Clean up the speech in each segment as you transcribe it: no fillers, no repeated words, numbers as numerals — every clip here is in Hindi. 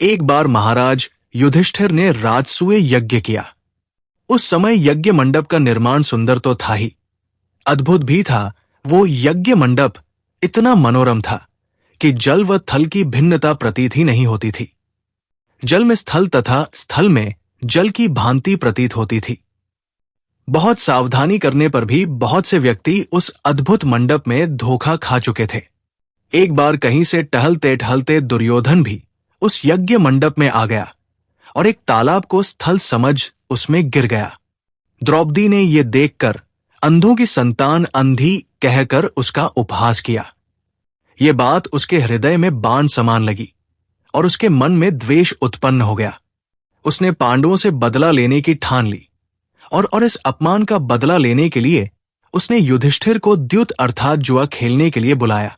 एक बार महाराज युधिष्ठिर ने राजसूय यज्ञ किया। उस समय यज्ञ मंडप का निर्माण सुंदर तो था ही, अद्भुत भी था। वो यज्ञ मंडप इतना मनोरम था कि जल व थल की भिन्नता प्रतीत ही नहीं होती थी। जल में स्थल तथा स्थल में जल की भांति प्रतीत होती थी। बहुत सावधानी करने पर भी बहुत से व्यक्ति उस अद्भुत मंडप में धोखा खा चुके थे। एक बार कहीं से टहलते टहलते दुर्योधन भी उस यज्ञ मंडप में आ गया और एक तालाब को स्थल समझ उसमें गिर गया। द्रौपदी ने ये देखकर अंधों की संतान अंधी कहकर उसका उपहास किया। ये बात उसके हृदय में बाण समान लगी और उसके मन में द्वेष उत्पन्न हो गया। उसने पांडवों से बदला लेने की ठान ली और इस अपमान का बदला लेने के लिए उसने युधिष्ठिर को द्युत अर्थात जुआ खेलने के लिए बुलाया।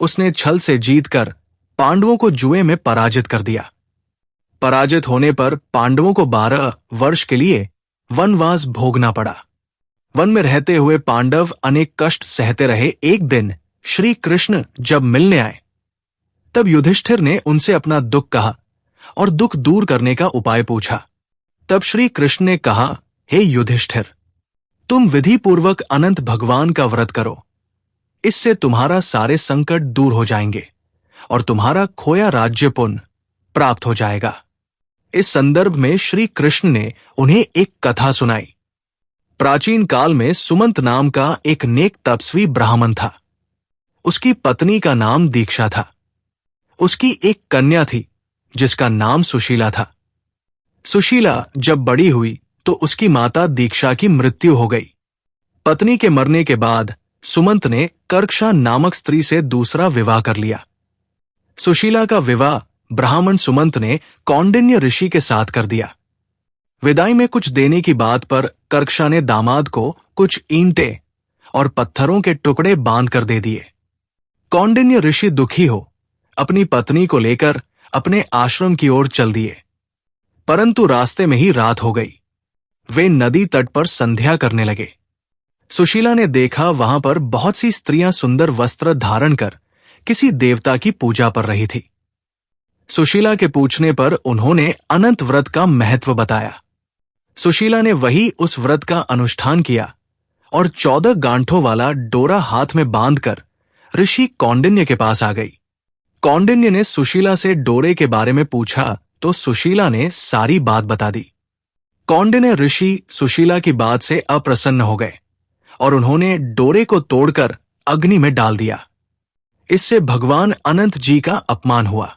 उसने छल से जीतकर पांडवों को जुए में पराजित कर दिया। पराजित होने पर पांडवों को 12 वर्ष के लिए वनवास भोगना पड़ा। वन में रहते हुए पांडव अनेक कष्ट सहते रहे। एक दिन श्री कृष्ण जब मिलने आए तब युधिष्ठिर ने उनसे अपना दुख कहा और दुख दूर करने का उपाय पूछा। तब श्री कृष्ण ने कहा, हे युधिष्ठिर, तुम विधि पूर्वक अनंत भगवान का व्रत करो। इससे तुम्हारा सारे संकट दूर हो जाएंगे और तुम्हारा खोया राज्य पुण्य प्राप्त हो जाएगा। इस संदर्भ में श्री कृष्ण ने उन्हें एक कथा सुनाई। प्राचीन काल में सुमंत नाम का एक नेक तपस्वी ब्राह्मण था। उसकी पत्नी का नाम दीक्षा था। उसकी एक कन्या थी जिसका नाम सुशीला था। सुशीला जब बड़ी हुई तो उसकी माता दीक्षा की मृत्यु हो गई। पत्नी के मरने के बाद सुमंत ने कर्कशा नामक स्त्री से दूसरा विवाह कर लिया। सुशीला का विवाह ब्राह्मण सुमंत ने कौंडिन्य ऋषि के साथ कर दिया। विदाई में कुछ देने की बात पर कर्कशा ने दामाद को कुछ ईंटें और पत्थरों के टुकड़े बांध कर दे दिए। कौंडिन्य ऋषि दुखी हो अपनी पत्नी को लेकर अपने आश्रम की ओर चल दिए, परंतु रास्ते में ही रात हो गई। वे नदी तट पर संध्या करने लगे। सुशीला ने देखा वहां पर बहुत सी स्त्रियां सुंदर वस्त्र धारण कर किसी देवता की पूजा पर रही थी। सुशीला के पूछने पर उन्होंने अनंत व्रत का महत्व बताया। सुशीला ने वही उस व्रत का अनुष्ठान किया और 14 गांठों वाला डोरा हाथ में बांधकर ऋषि कौंडिन्य के पास आ गई। कौंडिन्य ने सुशीला से डोरे के बारे में पूछा तो सुशीला ने सारी बात बता दी। कौंडिन्य ऋषि सुशीला की बात से अप्रसन्न हो गए और उन्होंने डोरे को तोड़कर अग्नि में डाल दिया। इससे भगवान अनंत जी का अपमान हुआ।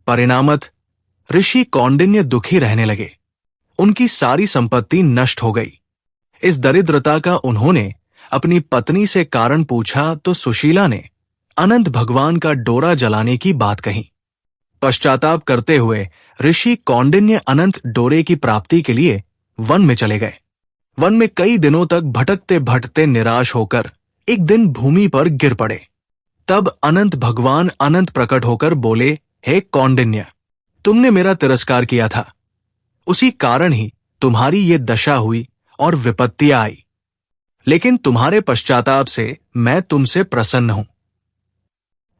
परिणामत ऋषि कौंडिन्य दुखी रहने लगे। उनकी सारी संपत्ति नष्ट हो गई। इस दरिद्रता का उन्होंने अपनी पत्नी से कारण पूछा तो सुशीला ने अनंत भगवान का डोरा जलाने की बात कही। पश्चाताप करते हुए ऋषि कौंडिन्य अनंत डोरे की प्राप्ति के लिए वन में चले गए। वन में कई दिनों तक भटकते भटकते निराश होकर एक दिन भूमि पर गिर पड़े। तब अनंत भगवान अनंत प्रकट होकर बोले, हे कौंडिन्य, तुमने मेरा तिरस्कार किया था, उसी कारण ही तुम्हारी ये दशा हुई और विपत्तियां आई। लेकिन तुम्हारे पश्चाताप से मैं तुमसे प्रसन्न हूं।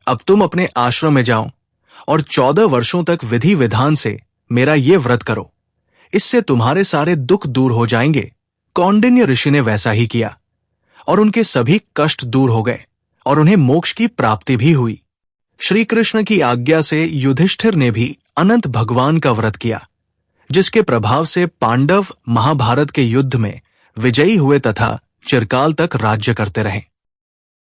अब तुम अपने आश्रम में जाओ और 14 वर्षों तक विधि विधान से मेरा ये व्रत करो। इससे तुम्हारे सारे दुख दूर हो जाएंगे। कौंडिन्य ऋषि ने वैसा ही किया और उनके सभी कष्ट दूर हो गए और उन्हें मोक्ष की प्राप्ति भी हुई। श्री कृष्ण की आज्ञा से युधिष्ठिर ने भी अनंत भगवान का व्रत किया, जिसके प्रभाव से पांडव महाभारत के युद्ध में विजयी हुए तथा चिरकाल तक राज्य करते रहे।